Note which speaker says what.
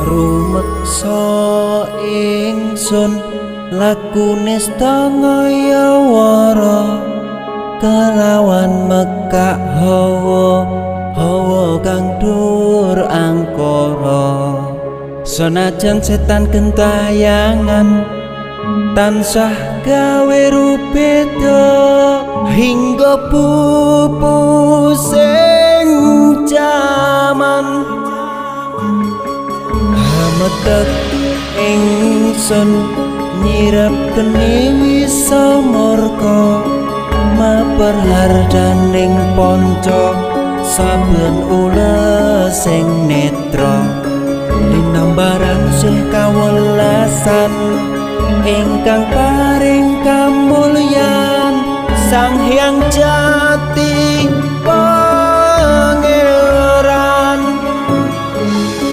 Speaker 1: rumeksa ingsun lakune stangaya wara kelawan mekak hawa kang dur angkara senajan setan gentayangan tansah gawe rupeda hingga pupusing jaman hametek ingsun nyirep geni wisamorka maperhardaning panca saben ules sing netra linambaran sih kawelasan ingkang paring kamulyan Sang Hyang Jati